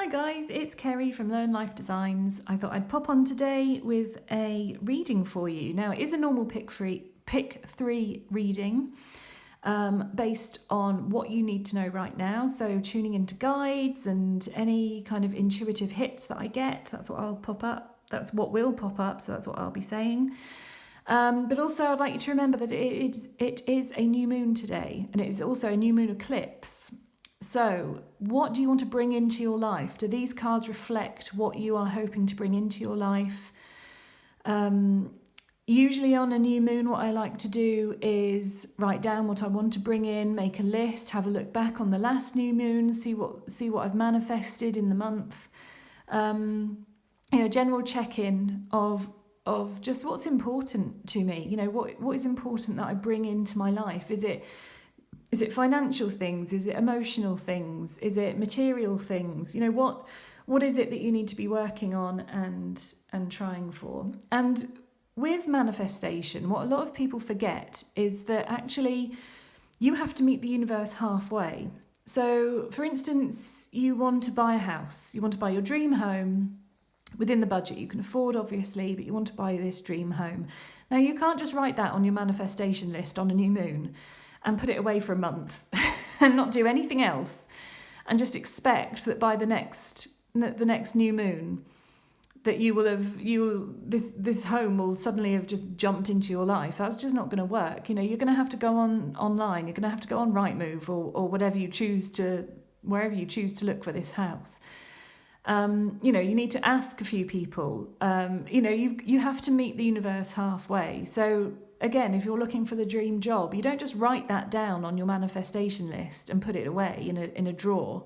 Hi guys, it's Kerry from Learn Life Designs. I thought I'd pop on today with a reading for you. Now it is a normal pick three reading based on what you need to know right now. So tuning into guides and any kind of intuitive hits that I get, that's what I'll pop up. That's what will pop up, so that's what I'll be saying. But also I'd like you to remember that it is a new moon today, and it is also a new moon eclipse. So what do you want to bring into your life? Do these cards reflect what you are hoping to bring into your life? Usually on a new moon, what I like to do is write down what I want to bring in, make a list, have a look back on the last new moon, see what I've manifested in the month. General check-in of just what's important to me. What is important that I bring into my life? Is it financial things? Is it emotional things? Is it material things? What is it that you need to be working on and trying for? And with manifestation, what a lot of people forget is that actually you have to meet the universe halfway. So, for instance, you want to buy a house. You want to buy your dream home within the budget you can afford, obviously, but you want to buy this dream home. Now, you can't just write that on your manifestation list on a new moon and put it away for a month and not do anything else and just expect that by the next new moon that this home will suddenly have just jumped into your life. That's just not going to work. You're going to have to go online. You're going to have to go on Rightmove or wherever you choose to, wherever you choose to look for this house. You need to ask a few people. You have to meet the universe halfway. So again, if you're looking for the dream job, you don't just write that down on your manifestation list and put it away in a drawer.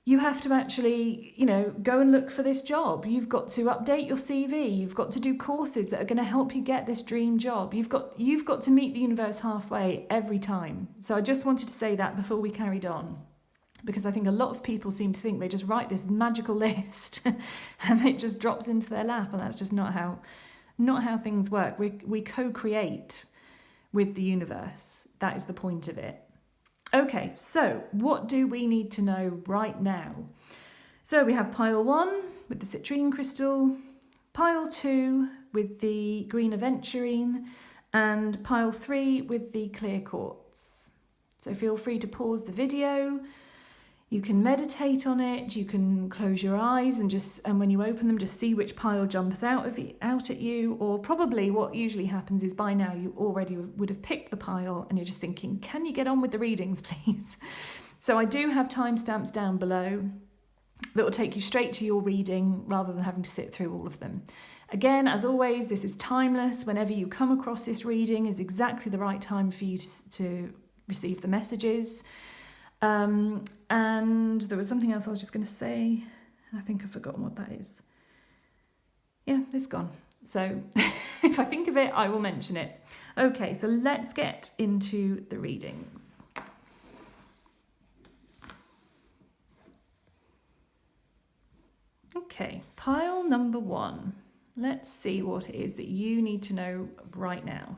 You have to actually, go and look for this job. You've got to update your CV. You've got to do courses that are going to help you get this dream job. You've got to meet the universe halfway every time. So I just wanted to say that before we carried on, because I think a lot of people seem to think they just write this magical list and it just drops into their lap, and that's just not how things work. We co-create with the universe. That is the point of it. Okay, so what do we need to know right now? So we have pile 1 with the citrine crystal, pile 2 with the green aventurine, and pile 3 with the clear quartz. So feel free to pause the video. You can meditate on it, you can close your eyes and when you open them, just see which pile jumps out at you, or probably what usually happens is by now you already would have picked the pile and you're just thinking, can you get on with the readings, please? So I do have timestamps down below that will take you straight to your reading rather than having to sit through all of them. Again, as always, this is timeless. Whenever you come across this reading is exactly the right time for you to receive the messages. And there was something else I was just going to say. I think I've forgotten what that is. Yeah, it's gone. So if I think of it, I will mention it. Okay, so let's get into the readings. Okay, pile number 1. Let's see what it is that you need to know right now.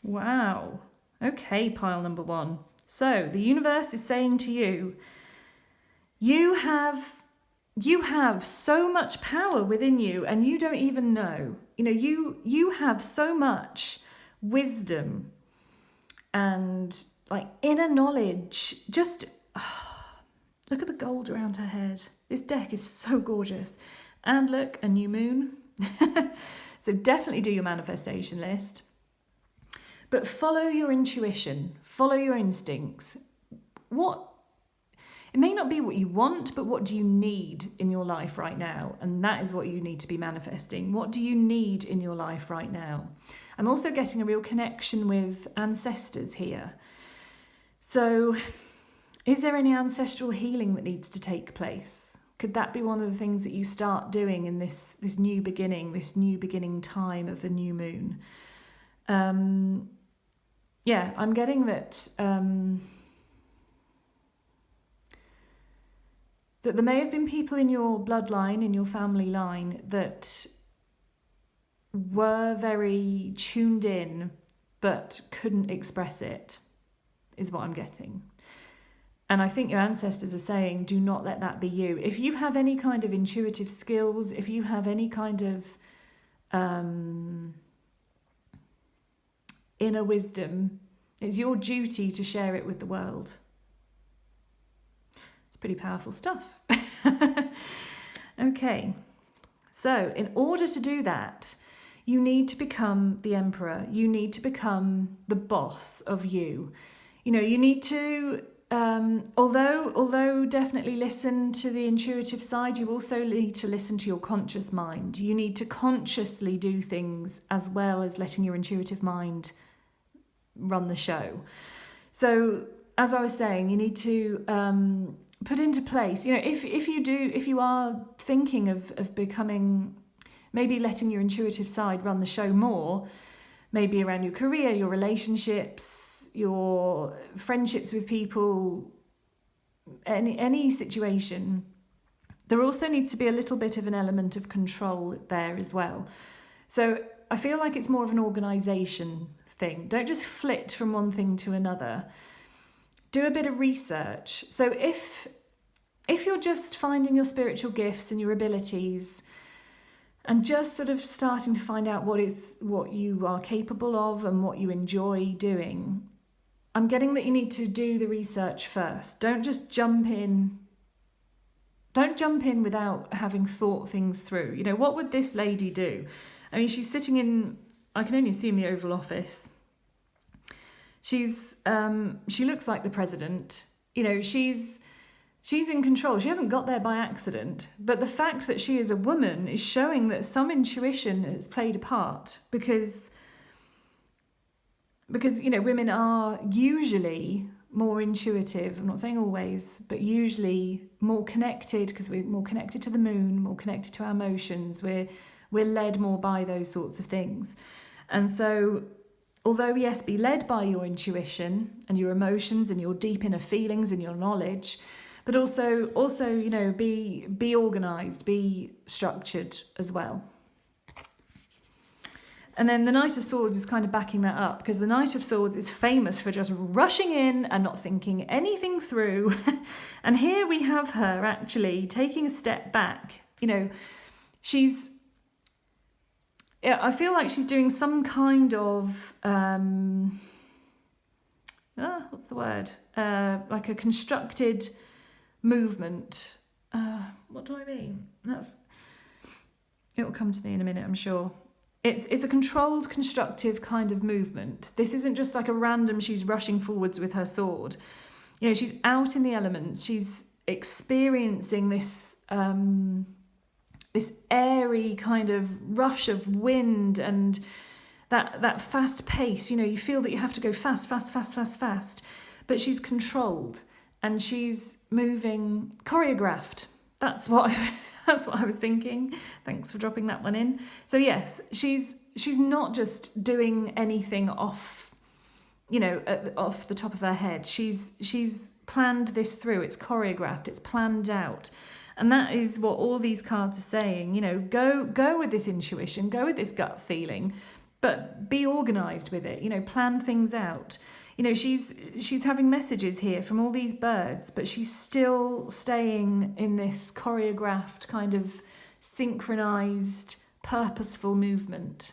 Wow. Okay, pile number 1. So the universe is saying to you, you have so much power within you and you don't even know. You have so much wisdom and inner knowledge. Just look at the gold around her head. This deck is so gorgeous. And look, a new moon. So definitely do your manifestation list. But follow your intuition, follow your instincts. It may not be what you want, but what do you need in your life right now? And that is what you need to be manifesting. What do you need in your life right now? I'm also getting a real connection with ancestors here. So is there any ancestral healing that needs to take place? Could that be one of the things that you start doing in this new beginning time of the new moon? I'm getting that that there may have been people in your bloodline, in your family line, that were very tuned in but couldn't express it. is what I'm getting. And I think your ancestors are saying, do not let that be you. If you have any kind of intuitive skills, if you have any kind of inner wisdom, it's your duty to share it with the world. It's pretty powerful stuff. Okay, so in order to do that, you need to become the emperor. You need to become the boss of you. You know, you need to, although definitely listen to the intuitive side, you also need to listen to your conscious mind. You need to consciously do things as well as letting your intuitive mind run the show. So, as I was saying, you need to put into place, you know, if you are thinking of becoming, maybe letting your intuitive side run the show more, maybe around your career, your relationships, your friendships with people, any situation, there also needs to be a little bit of an element of control there as well. So I feel like it's more of an organisation thing. Don't just flit from one thing to another. Do a bit of research. So if you're just finding your spiritual gifts and your abilities and just sort of starting to find out what you are capable of and what you enjoy doing, I'm getting that you need to do the research first. Don't just jump in. Don't jump in without having thought things through. You know, what would this lady do? I mean, she's sitting in, I can only assume, the Oval Office. She looks like the president. You know, she's in control. She hasn't got there by accident. But the fact that she is a woman is showing that some intuition has played a part, because you know, women are usually more intuitive. I'm not saying always, but usually more connected, because we're more connected to the moon, more connected to our emotions. We're led more by those sorts of things. And so, although, yes, be led by your intuition and your emotions and your deep inner feelings and your knowledge, but also, you know, be organised, be structured as well. And then the Knight of Swords is kind of backing that up, because the Knight of Swords is famous for just rushing in and not thinking anything through. And here we have her actually taking a step back. You know, I feel like she's doing some kind of, what's the word? Like a constructed movement. What do I mean? It'll come to me in a minute, I'm sure. It's a controlled, constructive kind of movement. This isn't just like a random, she's rushing forwards with her sword. You know, she's out in the elements. She's experiencing this this airy kind of rush of wind and that fast pace. You know, you feel that you have to go fast. But she's controlled and she's moving choreographed. That's what I was thinking. Thanks for dropping that one in. So yes, she's not just doing anything off, you know, off the top of her head. She's planned this through. It's choreographed. It's planned out. And that is what all these cards are saying. You know, go with this intuition, go with this gut feeling, but be organised with it. You know, plan things out. You know, she's having messages here from all these birds, but she's still staying in this choreographed kind of synchronized, purposeful movement.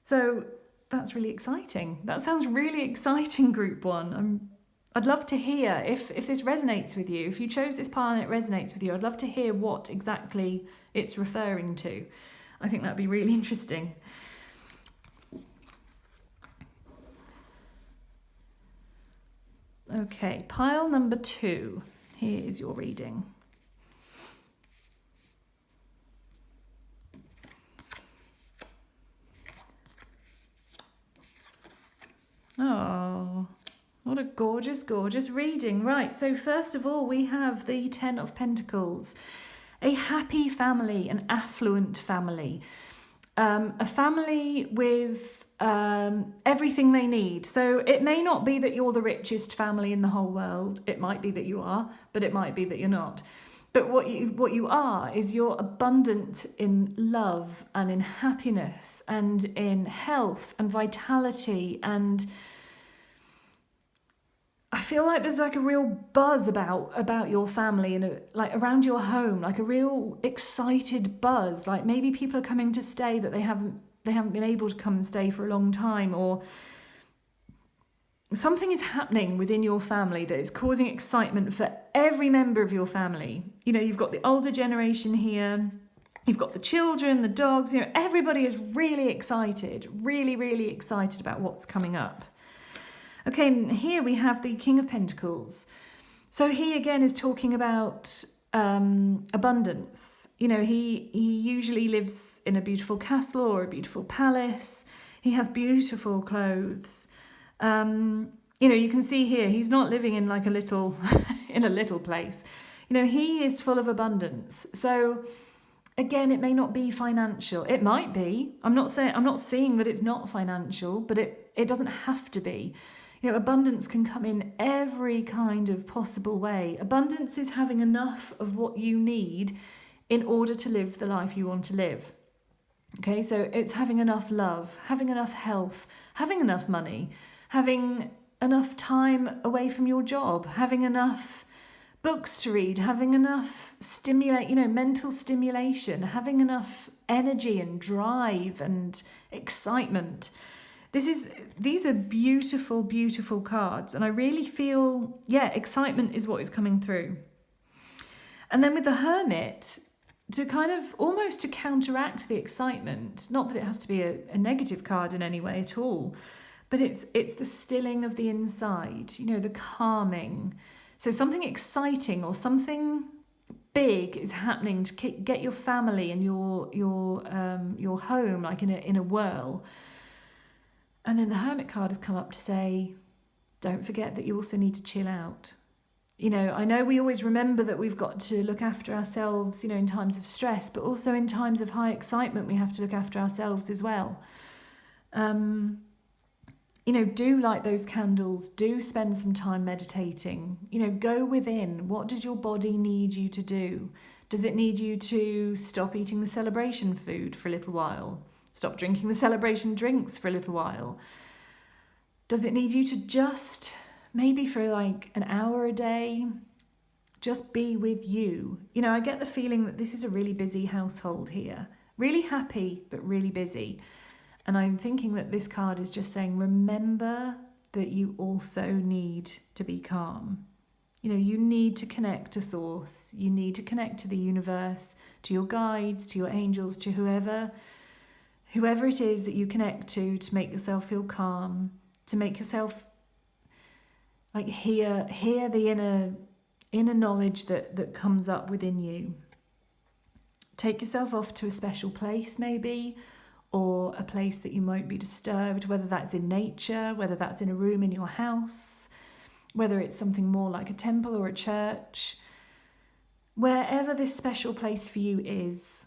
So that's really exciting. That sounds really exciting, Group 1. I'd love to hear if this resonates with you. If you chose this pile and it resonates with you, I'd love to hear what exactly it's referring to. I think that'd be really interesting. Okay, pile number 2. Here is your reading. Oh, what a gorgeous, gorgeous reading. Right, so first of all, we have the 10 of Pentacles. A happy family, an affluent family. A family with everything they need. So it may not be that you're the richest family in the whole world. It might be that you are, but it might be that you're not. But what you are is you're abundant in love and in happiness and in health and vitality and feel like there's like a real buzz about your family and like around your home, like a real excited buzz. Like maybe people are coming to stay that they haven't been able to come and stay for a long time, or something is happening within your family that is causing excitement for every member of your family. You know, you've got the older generation here, you've got the children, the dogs, you know, everybody is really excited, really, really excited about what's coming up. Okay, and here we have the King of Pentacles. So he again is talking about abundance. You know, he usually lives in a beautiful castle or a beautiful palace. He has beautiful clothes. You know, you can see here, he's not living in like a little, in a little place. You know, he is full of abundance. So again, it may not be financial. It might be. I'm not seeing that it's not financial, but it doesn't have to be. You know, abundance can come in every kind of possible way. Abundance is having enough of what you need in order to live the life you want to live. Okay, so it's having enough love, having enough health, having enough money, having enough time away from your job, having enough books to read, having enough mental stimulation, having enough energy and drive and excitement. These are beautiful, beautiful cards, and I really feel, excitement is what is coming through. And then with the Hermit, to kind of almost to counteract the excitement, not that it has to be a negative card in any way at all, but it's the stilling of the inside, you know, the calming. So something exciting or something big is happening to get your family and your home like in a whirl. And then the Hermit card has come up to say, don't forget that you also need to chill out. You know, I know we always remember that we've got to look after ourselves, you know, in times of stress, but also in times of high excitement, we have to look after ourselves as well. You know, do light those candles, do spend some time meditating, you know, go within. What does your body need you to do? Does it need you to stop eating the celebration food for a little while? Stop drinking the celebration drinks for a little while? Does it need you to just, maybe for like an hour a day, just be with you? You know, I get the feeling that this is a really busy household here. Really happy, but really busy. And I'm thinking that this card is just saying, remember that you also need to be calm. You know, you need to connect to Source. You need to connect to the universe, to your guides, to your angels, to whoever it is that you connect to make yourself feel calm, to make yourself like hear the inner knowledge that comes up within you. Take yourself off to a special place maybe, or a place that you won't be disturbed, whether that's in nature, whether that's in a room in your house, whether it's something more like a temple or a church. Wherever this special place for you is,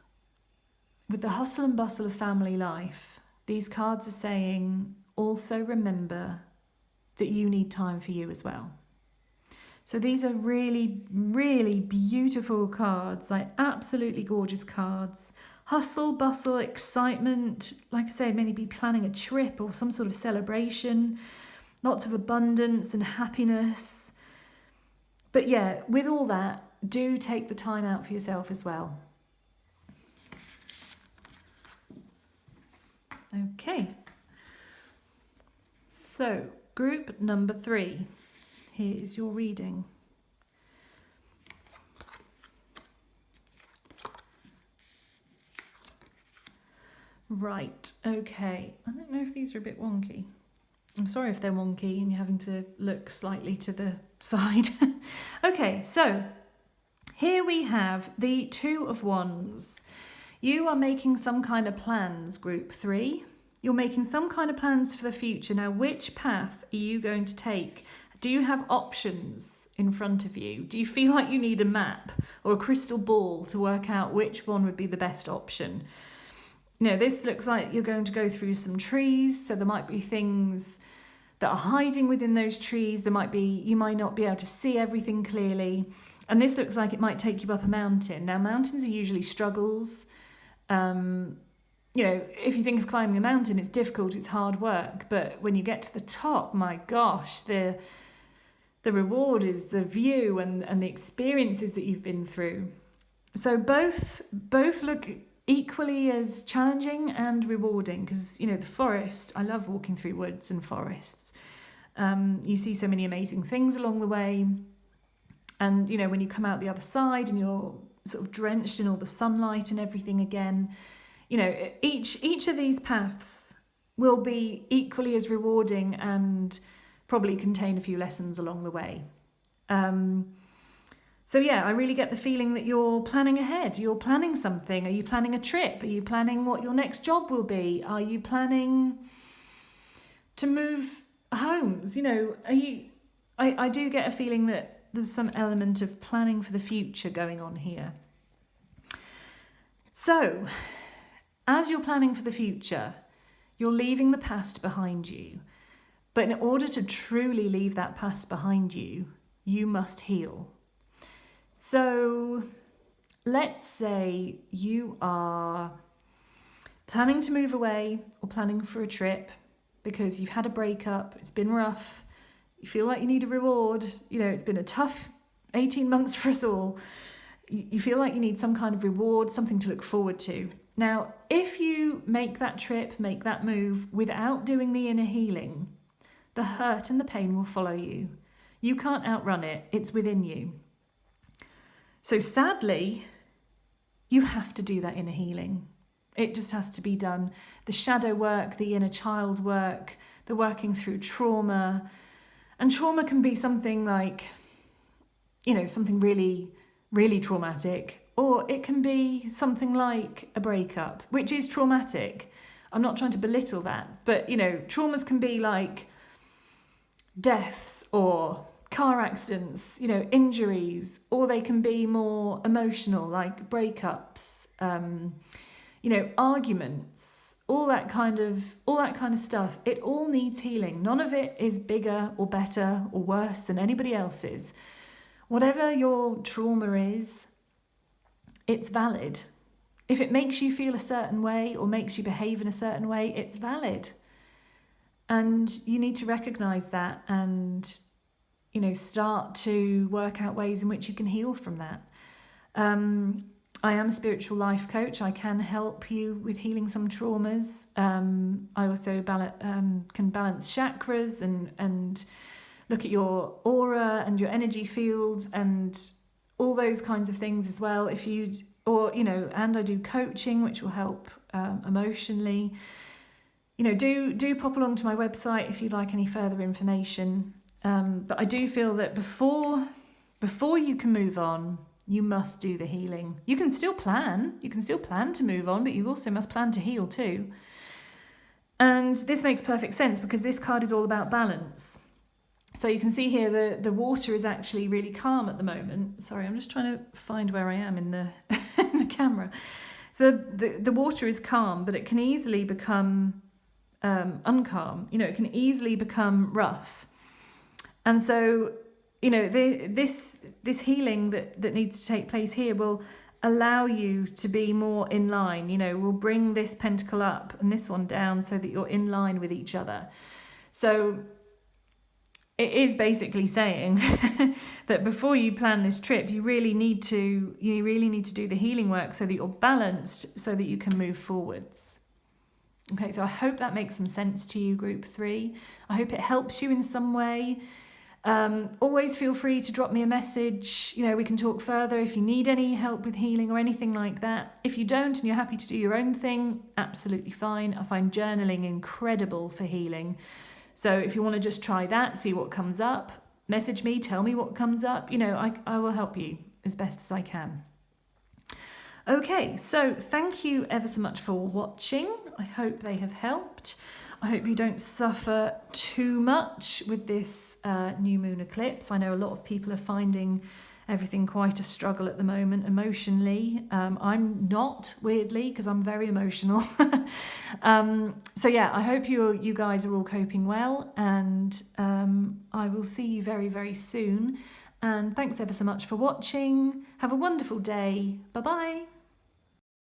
with the hustle and bustle of family life, these cards are saying, also remember that you need time for you as well. So these are really, really beautiful cards, like absolutely gorgeous cards. Hustle, bustle, excitement, like I say, maybe planning a trip or some sort of celebration, lots of abundance and happiness. But yeah, with all that, do take the time out for yourself as well. Okay, so group number 3, here is your reading. Right, okay, I don't know if these are a bit wonky. I'm sorry if they're wonky and you're having to look slightly to the side. Okay, so here we have the Two of Wands. You are making some kind of plans, group 3. You're making some kind of plans for the future. Now, which path are you going to take? Do you have options in front of you? Do you feel like you need a map or a crystal ball to work out which one would be the best option? You know, this looks like you're going to go through some trees, so there might be things that are hiding within those trees. You might not be able to see everything clearly. And this looks like it might take you up a mountain. Now, mountains are usually struggles. You know, if you think of climbing a mountain, it's difficult, it's hard work. But when you get to the top, my gosh, the the reward is the view and the experiences that you've been through. So both look equally as challenging and rewarding, because, you know, the forest, I love walking through woods and forests. You see so many amazing things along the way. And, you know, when you come out the other side and you're sort of drenched in all the sunlight and everything again, you know, each of these paths will be equally as rewarding and probably contain a few lessons along the way. So yeah, I really get the feeling that you're planning ahead. You're planning something. Are you planning a trip? Are you planning what your next job will be? Are you planning to move homes? You know, I do get a feeling that there's some element of planning for the future going on here. So, as you're planning for the future, you're leaving the past behind you. But in order to truly leave that past behind you, you must heal. So, let's say you are planning to move away or planning for a trip because you've had a breakup, it's been rough, you feel like you need a reward, you know, it's been a tough 18 months for us all. You feel like you need some kind of reward, something to look forward to. Now, if you make that trip, make that move without doing the inner healing, the hurt and the pain will follow you. You can't outrun it. It's within you. So sadly, you have to do that inner healing. It just has to be done. The shadow work, the inner child work, the working through trauma. And trauma can be something like, you know, something really, really traumatic, or it can be something like a breakup, which is traumatic. I'm not trying to belittle that, but, you know, traumas can be like deaths or car accidents, you know, injuries, or they can be more emotional, like breakups, you know, arguments, all that kind of stuff. It all needs healing. None of it is bigger or better or worse than anybody else's. Whatever your trauma is, it's valid. If it makes you feel a certain way or makes you behave in a certain way, it's valid. And you need to recognize that and, you know, start to work out ways in which you can heal from that. I am a spiritual life coach. I can help you with healing some traumas. I also can balance chakras and look at your aura and your energy fields and all those kinds of things as well. And I do coaching, which will help emotionally. You know, do pop along to my website if you'd like any further information. But I do feel that before you can move on, you must do the healing. You can still plan to move on, but you also must plan to heal too. And this makes perfect sense because this card is all about balance. So you can see here the water is actually really calm at the moment. Sorry, I'm just trying to find where I am in the in the camera. So the water is calm, but it can easily become uncalm. You know, it can easily become rough. And so, you know, this healing that needs to take place here will allow you to be more in line. You know, will bring this pentacle up and this one down so that you're in line with each other. So it is basically saying that before you plan this trip, you really need to do the healing work so that you're balanced, so that you can move forwards. Okay, so I hope that makes some sense to you, Group 3. I hope it helps you in some way. Always feel free to drop me a message. You know, we can talk further if you need any help with healing or anything like that. If you don't and you're happy to do your own thing, absolutely fine. I find journaling incredible for healing. So if you want to just try that, see what comes up, message me, tell me what comes up. You know, I will help you as best as I can. Okay, so thank you ever so much for watching. I hope they have helped. I hope you don't suffer too much with this new moon eclipse. I know a lot of people are finding everything quite a struggle at the moment emotionally. I'm not, weirdly, because I'm very emotional. So yeah, I hope you guys are all coping well, and I will see you very, very soon. And thanks ever so much for watching. Have a wonderful day. Bye-bye.